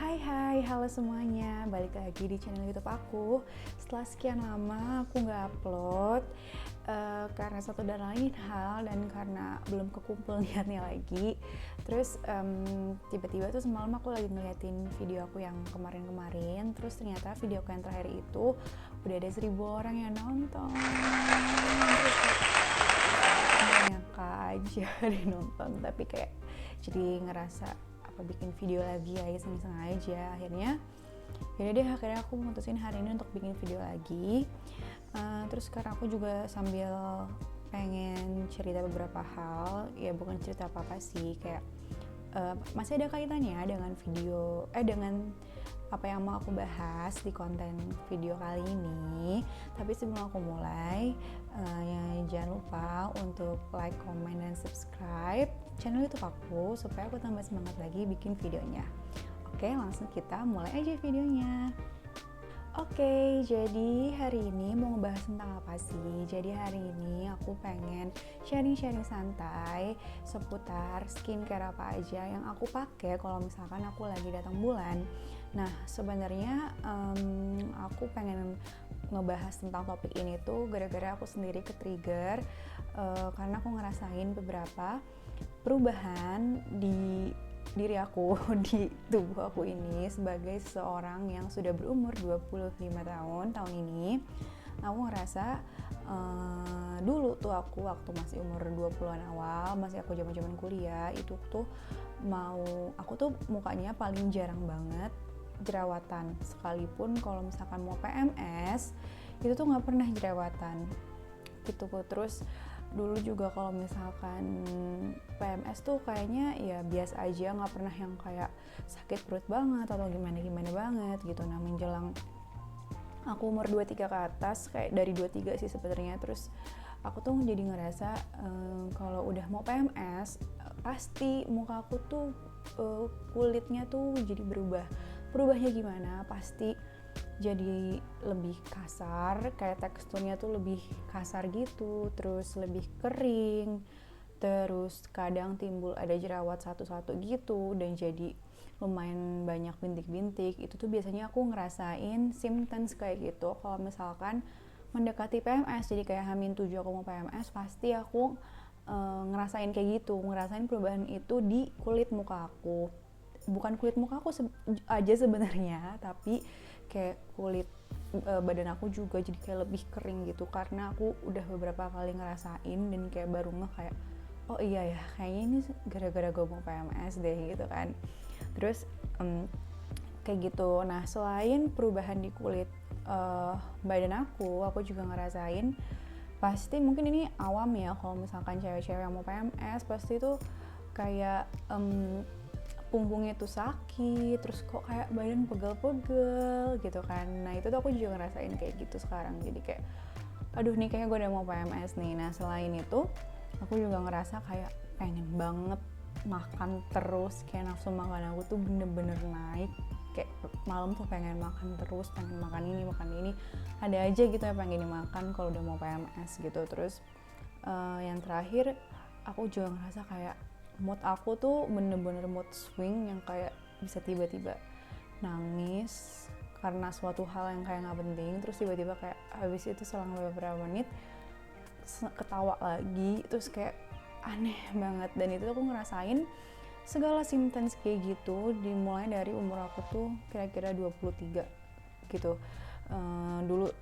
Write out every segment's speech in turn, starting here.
Hai, halo semuanya. Balik lagi di channel YouTube aku. Setelah sekian lama aku nggak upload karena satu dan lain hal dan karena belum kekumpul niatnya lagi. Terus tiba-tiba tuh semalam aku lagi ngeliatin video aku yang kemarin-kemarin. Terus ternyata video aku yang terakhir itu udah ada 1.000 orang yang nonton. Terus nggak nyangka aja nonton, tapi kayak jadi ngerasa bikin video lagi ya iseng-iseng aja. Akhirnya aku memutusin hari ini untuk bikin video lagi. Terus sekarang aku juga sambil pengen cerita beberapa hal, ya bukan cerita apa-apa sih, kayak masih ada kaitannya dengan dengan apa yang mau aku bahas di konten video kali ini. Tapi sebelum aku mulai, ya jangan lupa untuk like, comment, dan subscribe channel YouTube aku supaya aku tambah semangat lagi bikin videonya. Oke, langsung kita mulai aja videonya. Oke, jadi hari ini mau ngebahas tentang apa sih? Jadi hari ini aku pengen sharing-sharing santai seputar skincare apa aja yang aku pakai kalau misalkan aku lagi datang bulan. Nah, sebenarnya aku pengen ngebahas tentang topik ini tuh gara-gara aku sendiri ke-trigger karena aku ngerasain beberapa perubahan di diri aku, di tubuh aku ini sebagai seseorang yang sudah berumur 25 tahun ini. Aku ngerasa dulu tuh aku waktu masih umur 20-an awal, masih aku zaman-zaman kuliah, itu tuh aku tuh mukanya paling jarang banget jerawatan. Sekalipun kalau misalkan mau PMS, itu tuh nggak pernah jerawatan gitu. Terus dulu juga kalau misalkan PMS tuh kayaknya ya biasa aja, nggak pernah yang kayak sakit perut banget atau gimana banget gitu. Nah, menjelang aku umur 23 ke atas, kayak dari 23 sih sebenarnya, terus aku tuh jadi ngerasa kalau udah mau PMS pasti muka aku tuh kulitnya tuh jadi berubahnya gimana, pasti jadi lebih kasar, kayak teksturnya tuh lebih kasar gitu, terus lebih kering, terus kadang timbul ada jerawat satu-satu gitu, dan jadi lumayan banyak bintik-bintik. Itu tuh biasanya aku ngerasain symptoms kayak gitu kalau misalkan mendekati PMS. Jadi kayak H-7 aku mau PMS, pasti aku ngerasain kayak gitu, ngerasain perubahan itu di kulit muka aku. Bukan kulit muka aku aja sebenarnya, tapi kayak kulit badan aku juga jadi kayak lebih kering gitu, karena aku udah beberapa kali ngerasain dan kayak baru kayak oh iya ya, kayaknya ini gara-gara gue mau PMS deh gitu kan. Terus kayak gitu. Nah, selain perubahan di kulit badan aku juga ngerasain, pasti mungkin ini awam ya, kalau misalkan cewek-cewek yang mau PMS pasti tuh kayak punggungnya tuh sakit, terus kok kayak badan pegel-pegel gitu kan. Nah, itu tuh aku juga ngerasain kayak gitu sekarang. Jadi kayak aduh nih, kayaknya gue udah mau PMS nih. Nah, selain itu aku juga ngerasa kayak pengen banget makan terus, kayak nafsu makan aku tuh bener-bener naik. Kayak malam tuh pengen makan terus, pengen makan ini, ada aja gitu ya pengen dimakan kalau udah mau PMS gitu. Terus yang terakhir aku juga ngerasa kayak mood aku tuh bener-bener mood swing, yang kayak bisa tiba-tiba nangis karena suatu hal yang kayak gak penting, terus tiba-tiba kayak habis itu selang beberapa menit ketawa lagi, terus kayak aneh banget. Dan itu aku ngerasain segala symptoms kayak gitu dimulai dari umur aku tuh kira-kira 23 gitu.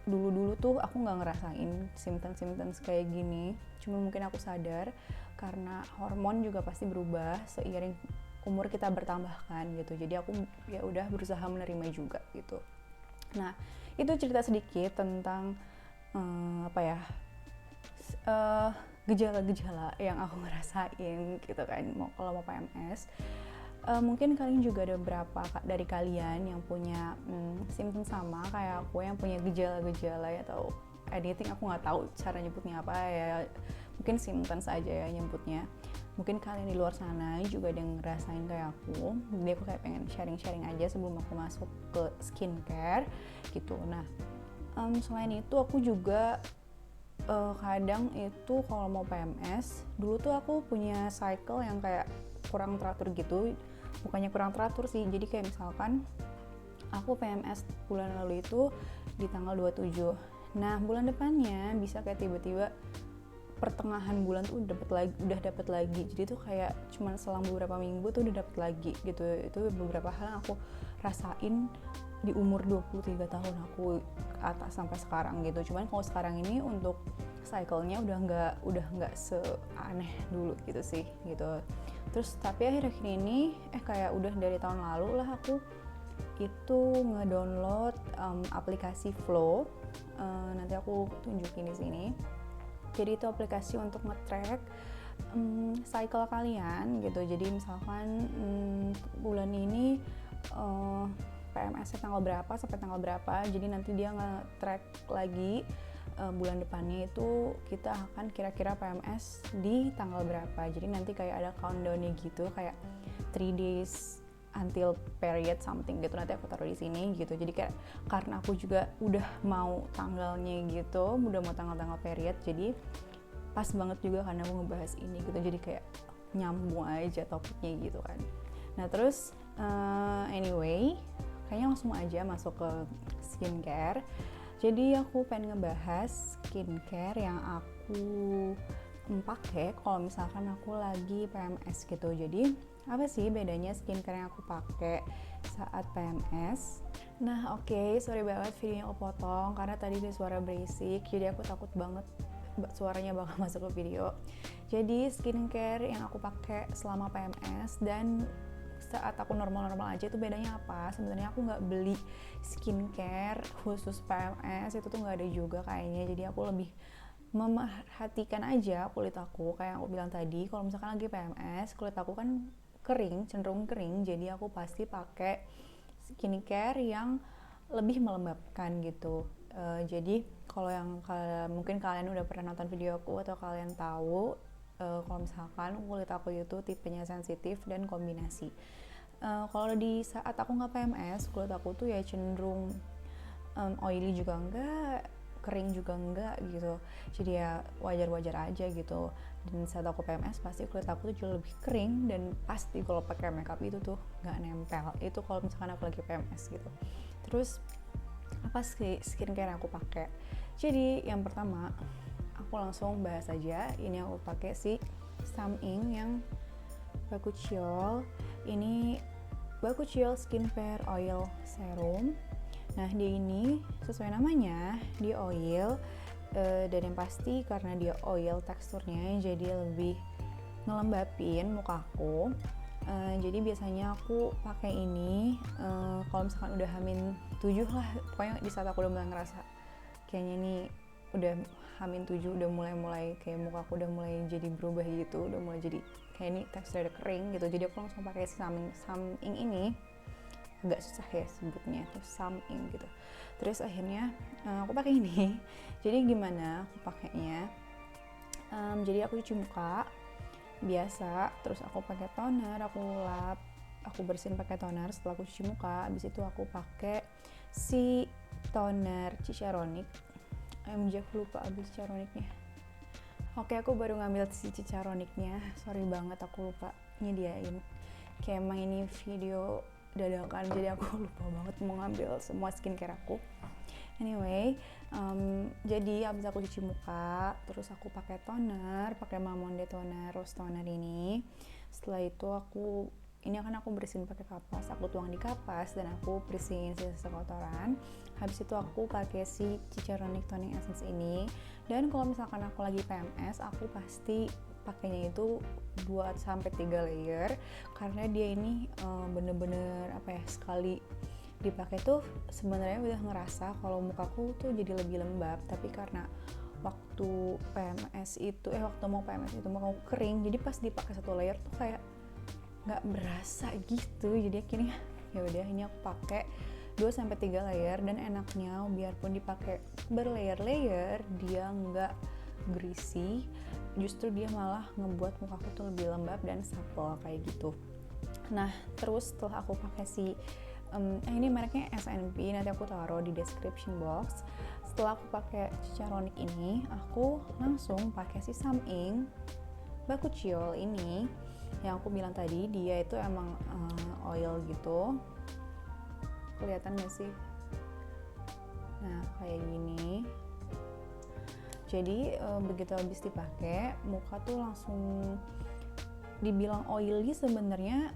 Dulu tuh aku nggak ngerasain symptoms kayak gini, cuma mungkin aku sadar karena hormon juga pasti berubah seiring umur kita bertambah kan gitu. Jadi aku ya udah berusaha menerima juga gitu. Nah, itu cerita sedikit tentang gejala-gejala yang aku ngerasain gitu kan kalau mau PMS. Mungkin kalian juga ada beberapa dari kalian yang punya simptom sama kayak aku, yang punya gejala-gejala ya, atau anything, aku nggak tahu cara nyebutnya apa ya, mungkin symptoms aja ya nyebutnya. Mungkin kalian di luar sana juga ada yang ngerasain kayak aku, jadi aku kayak pengen sharing-sharing aja sebelum aku masuk ke skincare gitu. Nah, selain itu aku juga kadang itu kalau mau PMS, dulu tuh aku punya cycle yang kayak kurang teratur gitu. bukannya kurang teratur sih, jadi kayak misalkan aku PMS bulan lalu itu di tanggal 27. Nah, bulan depannya bisa kayak tiba-tiba pertengahan bulan tuh udah dapat lagi. Jadi tuh kayak cuman selang beberapa minggu tuh udah dapat lagi gitu. Itu beberapa hal yang aku rasain di umur 23 tahun aku ke atas sampai sekarang gitu. Cuman kalau sekarang ini untuk cycle-nya udah nggak seaneh dulu gitu sih gitu. Terus tapi akhir-akhir ini kayak udah dari tahun lalu lah aku itu ngedownload aplikasi Flow. Nanti aku tunjukin di sini. Jadi itu aplikasi untuk nge-track cycle kalian gitu. Jadi misalkan bulan ini PMS-nya tanggal berapa sampai tanggal berapa. Jadi nanti dia nge-track lagi bulan depannya itu kita akan kira-kira PMS di tanggal berapa. Jadi nanti kayak ada countdown-nya gitu, kayak 3 days until period something gitu, nanti aku taruh di sini gitu. Jadi kayak karena aku juga udah mau tanggalnya gitu, udah mau tanggal-tanggal period, jadi pas banget juga karena aku ngebahas ini gitu. Jadi kayak nyambung aja topiknya gitu kan. Nah terus anyway, kayaknya langsung aja masuk ke skincare. Jadi aku pengen ngebahas skincare yang aku pakai kalau misalkan aku lagi PMS gitu. Jadi apa sih bedanya skincare yang aku pakai saat PMS? Nah oke, sorry banget videonya aku potong karena tadi ada suara berisik, jadi aku takut banget suaranya bakal masuk ke video. Jadi skincare yang aku pakai selama PMS dan saat aku normal-normal aja itu bedanya apa? Sebenarnya aku nggak beli skincare khusus PMS, itu tuh nggak ada juga kayaknya. Jadi aku lebih memerhatikan aja kulit aku, kayak aku bilang tadi, kalau misalkan lagi PMS kulit aku kan kering, cenderung kering, jadi aku pasti pakai skincare yang lebih melembabkan gitu. Jadi kalau yang mungkin kalian udah pernah nonton video aku atau kalian tahu, kalau misalkan kulit aku itu tipenya sensitif dan kombinasi. Kalau di saat aku nggak PMS, kulit aku tuh ya cenderung oily juga enggak, kering juga enggak gitu. Jadi ya wajar-wajar aja gitu. Dan saat aku PMS pasti kulit aku tuh jauh lebih kering, dan pasti kalau pakai makeup itu tuh nggak nempel. Itu kalau misalkan aku lagi PMS gitu. Terus apa sih skincare yang aku pakai? Jadi yang pertama aku langsung bahas aja. Ini aku pakai si Saming yang Bakuchiol. Ini Bakuchiol Skincare Oil Serum. Nah dia ini sesuai namanya, dia oil, dan yang pasti karena dia oil teksturnya jadi lebih ngelembapin mukaku. Jadi biasanya aku pakai ini kalau misalkan udah H-7 lah, pokoknya di saat aku udah mulai ngerasa kayaknya nih udah H-7, udah mulai kayak mukaku udah mulai jadi berubah gitu, udah mulai jadi kayak ini teksturnya udah kering gitu. Jadi aku langsung pakai Saming ini, agak susah ya sebutnya, terus Saming gitu. Terus akhirnya aku pakai ini. Jadi gimana aku pakainya? Jadi aku cuci muka biasa, terus aku pakai toner, aku lap, aku bersihin pakai toner. Setelah aku cuci muka, habis itu aku pakai si toner Cicaronic. Aku lupa abis Cicaronicnya. Oke, aku baru ngambil si Cicaronicnya, sorry banget aku lupa nyediain. Kayak emang ini video dadakan, jadi aku lupa banget mau ngambil semua skincare aku. Anyway, jadi abis aku cuci muka, terus aku pakai toner, pakai Mamonde toner, rose toner ini. Setelah itu ini akan aku bersihin pakai kapas, aku tuang di kapas dan aku bersihin sisa kotoran. Habis itu aku pakai si Cicaronic Toning Essence ini. Dan kalau misalkan aku lagi PMS, aku pasti pakainya itu 2-3 layer karena dia ini bener-bener sekali dipakai tuh sebenarnya udah ngerasa kalau mukaku tuh jadi lebih lembab, tapi karena waktu mau PMS itu mukaku kering, jadi pas dipakai 1 layer tuh kayak nggak berasa gitu. Jadi akhirnya ya udah, ini aku pakai 2-3 layer, dan enaknya biarpun dipakai berlayer-layer dia nggak greasy, justru dia malah ngebuat mukaku tuh lebih lembab dan supple kayak gitu. Nah terus setelah aku pakai ini mereknya SNP, nanti aku taruh di description box. Setelah aku pakai Cicaronic ini, aku langsung pakai si Saming Bakuchiol ini. yang aku bilang tadi, dia itu emang oil gitu, kelihatan gak sih? Nah kayak gini. Jadi begitu habis dipakai, muka tuh langsung dibilang oily, sebenarnya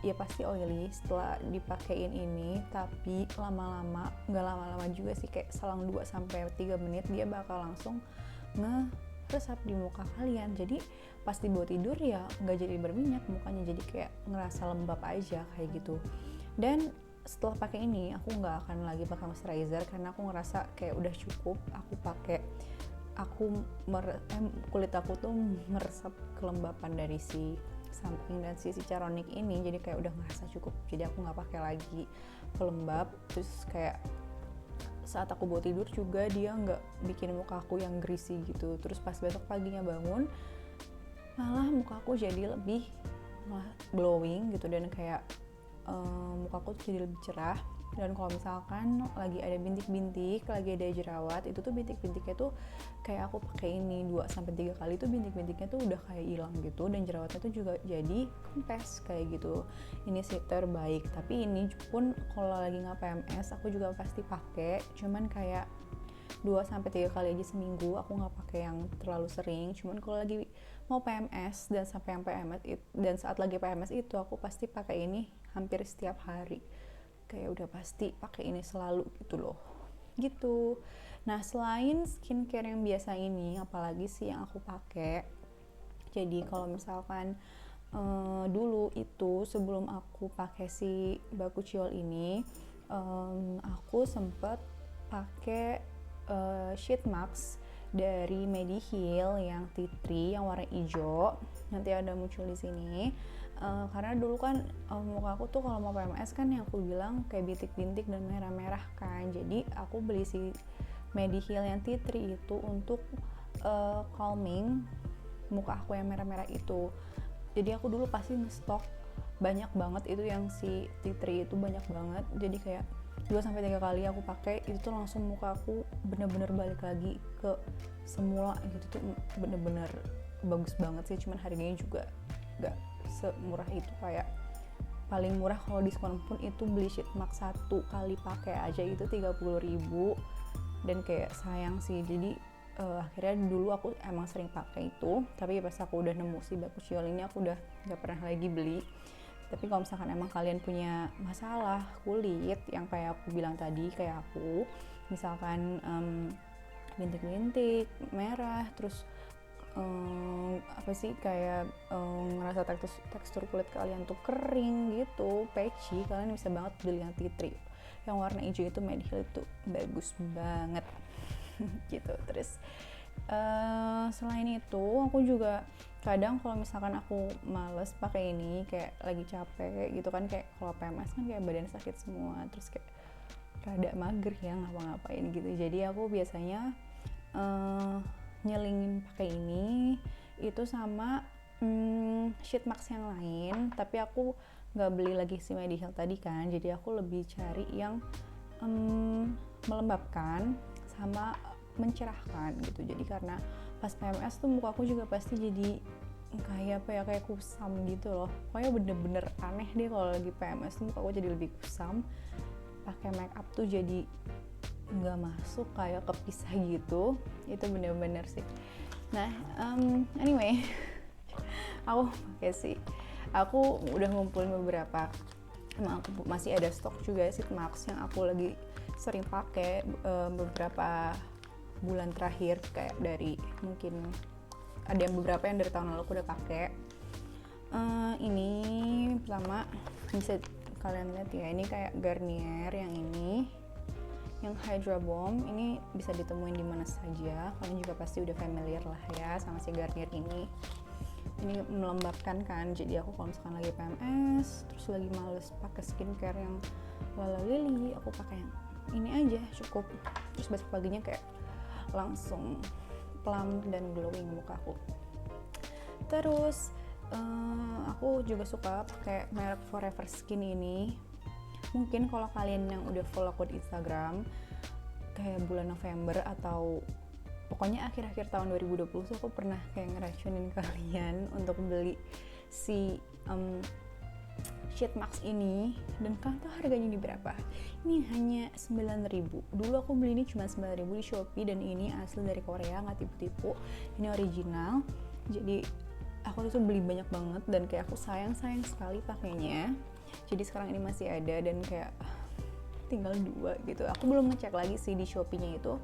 ya pasti oily setelah dipakein ini, tapi lama-lama, nggak lama-lama juga sih, kayak selang 2-3 menit dia bakal langsung ngeresap di muka kalian. Jadi pas dibawa tidur ya nggak jadi berminyak mukanya, jadi kayak ngerasa lembab aja kayak gitu. Dan setelah pakai ini aku nggak akan lagi pakai moisturizer karena aku ngerasa kayak udah cukup. Kulit aku tuh meresap kelembapan dari si samping dan si Caronic ini, jadi kayak udah ngerasa cukup, jadi aku nggak pakai lagi pelembab. Terus kayak saat aku bawa tidur juga dia nggak bikin muka aku yang greasy gitu. Terus pas besok paginya bangun malah muka aku jadi lebih glowing gitu, dan kayak muka aku tuh jadi lebih cerah. Dan kalau misalkan lagi ada bintik-bintik, lagi ada jerawat, itu tuh bintik-bintiknya tuh kayak aku pakai ini 2-3 kali tuh bintik-bintiknya tuh udah kayak hilang gitu, dan jerawatnya tuh juga jadi kempes kayak gitu. Ini sih terbaik, tapi ini pun kalau lagi nggak PMS aku juga pasti pakai, cuman kayak 2-3 kali aja seminggu, aku nggak pakai yang terlalu sering. Cuman kalau lagi mau PMS dan saat lagi PMS itu aku pasti pakai ini hampir setiap hari, kayak udah pasti pakai ini selalu gitu loh gitu. Nah selain skincare yang biasa ini, apalagi sih yang aku pakai? Jadi kalau misalkan dulu itu sebelum aku pakai si Bakuchiol ini, aku sempet pakai sheet mask dari Mediheal yang tea tree yang warna hijau, nanti ada muncul di sini. Karena dulu kan muka aku tuh kalau mau PMS kan yang aku bilang kayak bintik-bintik dan merah-merah kan, jadi aku beli si Mediheal yang tea tree itu untuk calming muka aku yang merah-merah itu. Jadi aku dulu pasti ngestok banyak banget itu, yang si tea tree itu banyak banget, jadi kayak 2-3 kali aku pakai itu tuh langsung muka aku bener-bener balik lagi ke semula gitu tuh, bener-bener bagus banget sih. Cuman harganya juga gak semurah itu, kayak paling murah kalau diskon pun itu beli sheet mask 1 kali pakai aja itu 30.000, dan kayak sayang sih. Jadi akhirnya dulu aku emang sering pakai itu, tapi pas aku udah nemu si Bakuchiol ini aku udah gak pernah lagi beli. Tapi kalau misalkan emang kalian punya masalah kulit yang kayak aku bilang tadi, kayak aku misalkan bintik-bintik merah, terus kayak ngerasa tekstur kulit kalian tuh kering gitu, patchy, kalian bisa banget beli yang tea tree yang warna hijau itu. Mediheal itu bagus banget gitu. Terus selain itu aku juga kadang kalau misalkan aku males pakai ini, kayak lagi capek gitu kan, kayak kalau PMS kan kayak badan sakit semua, terus kayak rada mager ya ngapa-ngapain gitu, jadi aku biasanya nyelingin pakai ini itu sama sheet mask yang lain. Tapi aku nggak beli lagi si Mediheal tadi kan, jadi aku lebih cari yang melembabkan sama mencerahkan gitu. Jadi karena pas PMS tuh muka aku juga pasti jadi kayak kusam gitu loh, pokoknya bener-bener aneh deh kalau lagi PMS tuh muka aku jadi lebih kusam. Pakai make up tuh jadi nggak masuk, kayak kepisah gitu, itu bener-bener sih. Nah anyway aku pakai sih, aku udah ngumpulin beberapa, emang aku masih ada stok juga sheet mask yang aku lagi sering pakai beberapa bulan terakhir, kayak dari mungkin ada yang beberapa yang dari tahun lalu aku udah pakai. Ini pertama bisa kalian lihat ya, ini kayak Garnier yang ini, yang Hydra Bomb. Ini bisa ditemuin di mana saja, kalian juga pasti udah familiar lah ya sama si Garnier ini. Ini melembabkan kan, jadi aku kalau misalkan lagi PMS terus lagi males pakai skincare yang lala lili, aku pakai yang ini aja cukup, terus besok paginya kayak langsung plump dan glowing muka aku. Terus aku juga suka pakai merek Forever Skin ini. Mungkin kalau kalian yang udah follow aku di Instagram kayak bulan November atau pokoknya akhir-akhir tahun 2020 aku pernah kayak ngeracunin kalian untuk beli si sheet mask ini. Dan kalian tahu harganya ini berapa? Ini hanya 9.000. Dulu aku beli ini cuma 9.000 di Shopee, dan ini asli dari Korea, nggak tipu-tipu, ini original. Jadi aku tuh beli banyak banget dan kayak aku sayang sekali pakainya. Jadi sekarang ini masih ada dan kayak tinggal 2 gitu. Aku belum ngecek lagi sih di Shopee-nya itu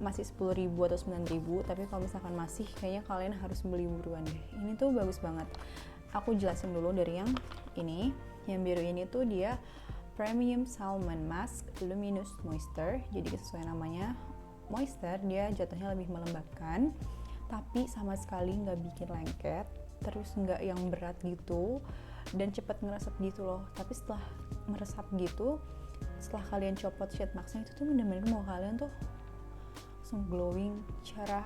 masih 10.000 atau 9.000, tapi kalau misalkan masih, kayaknya kalian harus beli buruan deh. Ini tuh bagus banget. Aku jelasin dulu dari yang ini. Yang biru ini tuh dia Premium Salmon Mask Luminous Moisture. Jadi sesuai namanya moisture, dia jatuhnya lebih melembabkan, tapi sama sekali nggak bikin lengket, terus nggak yang berat gitu, dan cepat ngeresep gitu loh. Tapi setelah meresap gitu, setelah kalian copot sheet masknya itu tuh bener-bener mau kalian tuh langsung glowing, cerah.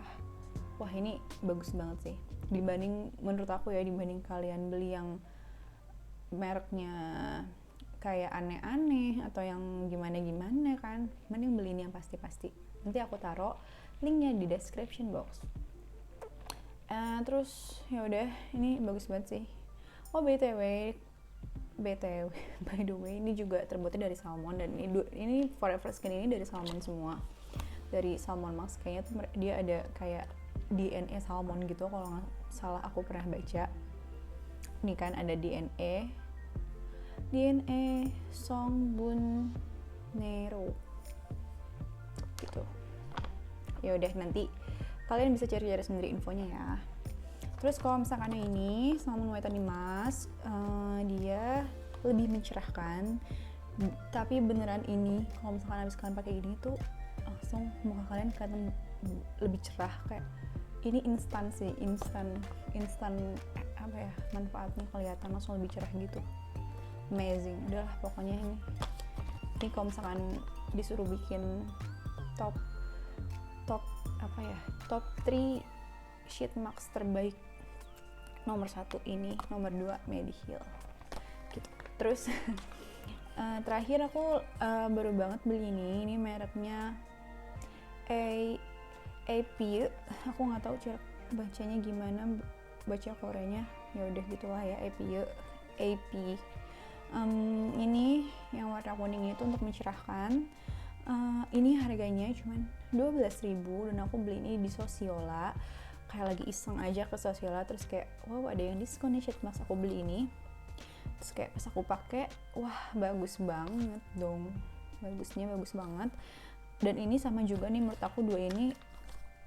Wah, ini bagus banget sih. Dibanding, menurut aku ya, dibanding kalian beli yang mereknya kayak aneh-aneh atau yang gimana-gimana kan, mending beli ini yang pasti-pasti. Nanti aku taruh linknya di description box. Terus ya udah, ini bagus banget sih. Oh, BTW by the way, ini juga terbuatnya dari salmon, dan ini Forever Skin ini dari salmon semua, dari salmon mask. Kayaknya tuh dia ada kayak DNA salmon gitu kalau nggak salah, aku pernah baca. Ini kan ada DNA Songbun Nero gitu. Ya udah, nanti kalian bisa cari-cari sendiri infonya ya. Terus kalau misalkan ini salmon whitening mask, dia lebih mencerahkan, tapi beneran ini kalau misalkan habis kalian pakai ini tuh langsung muka kalian kelihatan lebih cerah. Kayak ini instan apa ya, manfaatnya kelihatan langsung lebih cerah gitu. Amazing. Udahlah pokoknya ini kalau misalkan disuruh bikin top 3 sheet mask terbaik, nomor 1 ini, nomor 2 Mediheal gitu. Terus terakhir aku baru banget beli ini mereknya AP. Aku nggak tahu cara bacanya gimana, baca Koreanya ya udah gitulah ya, AP. Ini yang warna kuning itu untuk mencerahkan. Ini harganya cuman 12.000, dan aku beli ini di Sosiola, kayak lagi iseng aja ke Sosiola, terus kayak wow ada yang diskon nih sheet mask, aku beli ini. Terus kayak pas aku pakai, wah bagus banget dong, bagusnya bagus banget. Dan ini sama juga nih menurut aku, dua ini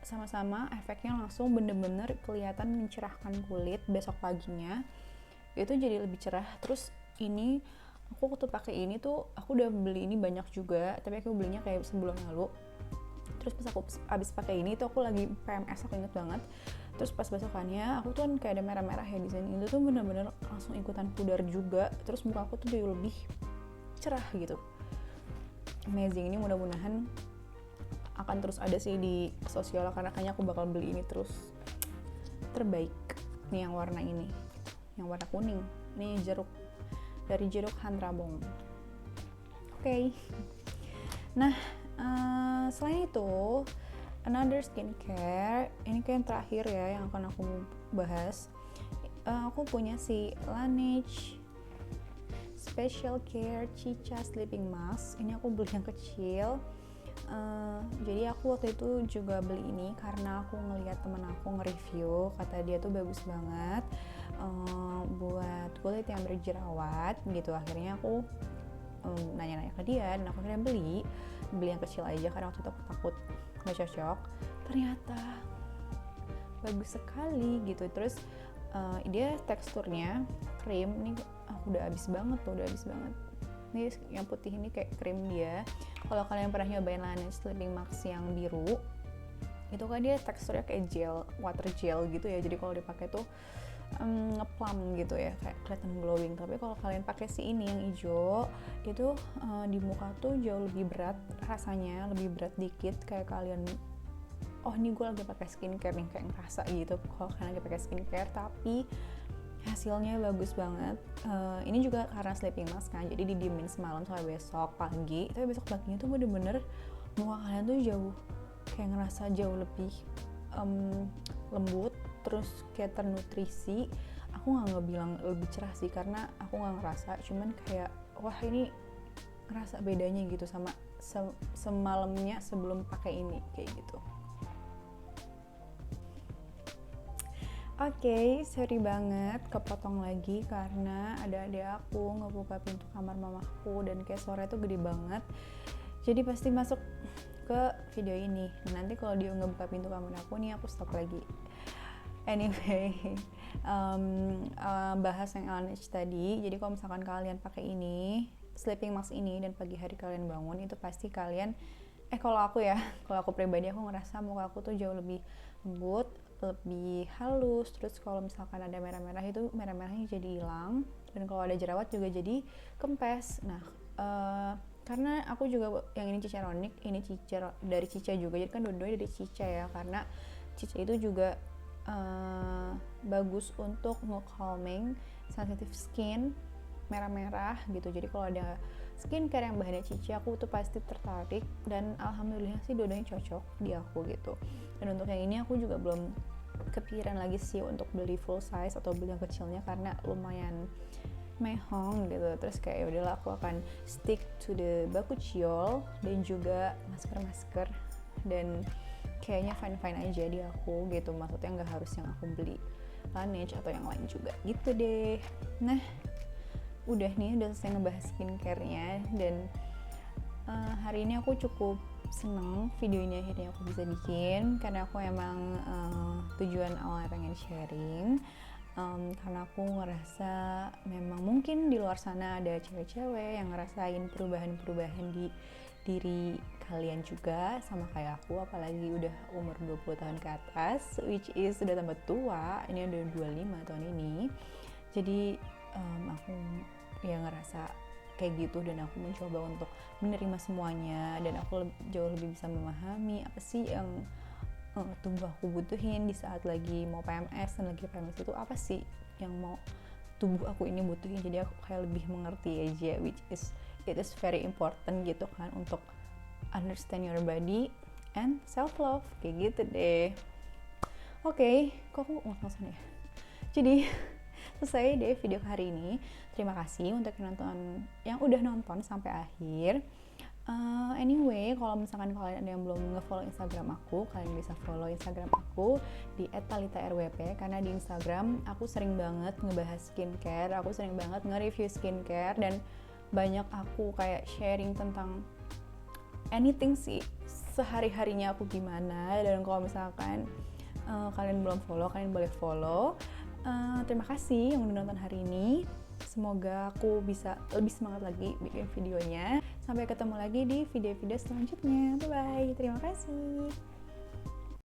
sama-sama efeknya langsung bener-bener kelihatan mencerahkan kulit besok paginya, itu jadi lebih cerah. Terus ini aku waktu pakai ini tuh, aku udah beli ini banyak juga, tapi aku belinya kayak sebulan lalu. Terus pas aku abis pakai ini tuh aku lagi PMS, aku inget banget. Terus pas besokannya aku tuh kan kayak ada merah-merah ya di sini, itu tuh bener-bener langsung ikutan pudar juga. Terus muka aku tuh jadi lebih cerah gitu. Amazing. Ini mudah-mudahan akan terus ada sih di Sosiola, karena kayaknya aku bakal beli ini terus. Terbaik nih yang warna ini, yang warna kuning. Ini jeruk, dari jeruk Hanrabong. Oke. Nah, selain itu, another skincare, ini kayak yang terakhir ya yang akan aku bahas. Aku punya si Laneige Special Care Chicha Sleeping Mask. Ini aku beli yang kecil. Jadi aku waktu itu juga beli ini karena aku ngelihat temen aku nge-review, kata dia tuh bagus banget buat kulit yang berjerawat gitu. Akhirnya aku nanya-nanya ke dia, dan aku akhirnya beli yang kecil aja karena waktu itu aku takut gak cocok. Ternyata bagus sekali gitu. Terus dia teksturnya krim. Ini aku udah habis banget. Ini yang putih ini kayak krim dia. Kalau kalian pernah nyobain Laneige Sleeping Mask yang biru, itu kan dia teksturnya kayak gel, water gel gitu ya. Jadi kalau dipakai tuh ngeplum gitu ya, kayak kelihatan glowing. Tapi kalau kalian pakai si ini yang hijau, itu di muka tuh jauh lebih berat rasanya, lebih berat dikit. Kayak kalian, oh ini gue lagi pakai skincare nih, kayak ngerasa gitu kalau kalian lagi pakai skincare. Tapi hasilnya bagus banget. Ini juga karena sleeping mask kan, jadi didiemin semalam sampai besok pagi. Tapi besok paginya tuh bener-bener muka kalian tuh jauh, kayak ngerasa jauh lebih lembut, terus kayak ternutrisi. aku nggak bilang lebih cerah sih karena aku nggak ngerasa, cuman kayak wah ini ngerasa bedanya gitu sama semalamnya sebelum pakai ini kayak gitu. Oke, sorry banget kepotong lagi karena ada adik aku ngebuka pintu kamar mamaku dan kayak suara itu gede banget. Jadi pasti masuk ke video ini. Nah, nanti kalau dia ngebuka pintu kamar aku nih, aku stop lagi. Anyway, bahas yang LNH tadi. Jadi kalau misalkan kalian pakai ini, sleeping mask ini, dan pagi hari kalian bangun, itu pasti kalian kalau aku ya, kalau aku pribadi aku ngerasa muka aku tuh jauh lebih lembut, lebih halus. Terus kalau misalkan ada merah-merah itu merah-merahnya jadi hilang, dan kalau ada jerawat juga jadi kempes. Nah, karena aku juga yang ini Ciceronic, ini Cica dari Cica juga, jadi kan dua-duanya dari Cica ya, karena Cica itu juga bagus untuk nge-calming sensitive skin merah-merah gitu. Jadi kalau ada skincare yang bahannya Cica, aku tuh pasti tertarik, dan alhamdulillah sih dua-duanya cocok di aku gitu. Dan untuk yang ini aku juga belum kepikiran lagi sih untuk beli full size atau beli yang kecilnya karena lumayan mehong gitu. Terus kayak yaudahlah aku akan stick to the bakuchiol dan juga masker-masker, dan kayaknya fine-fine aja di aku gitu, maksudnya nggak harus yang aku beli Laneige atau yang lain juga gitu deh. Nah, udah selesai ngebahas skincare-nya, dan hari ini aku cukup seneng video ini akhirnya aku bisa bikin karena aku emang tujuan awalnya pengen sharing, karena aku ngerasa memang mungkin di luar sana ada cewek-cewek yang ngerasain perubahan-perubahan di diri kalian juga sama kayak aku, apalagi udah umur 20 tahun ke atas, which is sudah tambah tua, ini udah 25 tahun ini. Jadi aku ya ngerasa kayak gitu, dan aku mencoba untuk menerima semuanya, dan aku jauh lebih bisa memahami apa sih yang tubuh aku butuhin di saat lagi mau PMS, dan lagi PMS itu apa sih yang mau tubuh aku ini butuhin. Jadi aku kayak lebih mengerti aja, which is it is very important gitu kan, untuk understand your body and self love kayak gitu deh. Oke, kok aku ngos-ngosan ya. Jadi selesai deh video hari ini. Terima kasih untuk yang udah nonton sampai akhir. Anyway, kalau misalkan kalian ada yang belum nge-follow Instagram aku, kalian bisa follow Instagram aku di @talita_rwp, karena di Instagram aku sering banget ngebahas skincare, aku sering banget nge-review skincare, dan banyak aku kayak sharing tentang anything sih, sehari-harinya aku gimana. Dan kalau misalkan kalian belum follow, kalian boleh follow. Terima kasih yang udah nonton hari ini. Semoga aku bisa lebih semangat lagi bikin videonya. Sampai ketemu lagi di video-video selanjutnya. Bye-bye. Terima kasih.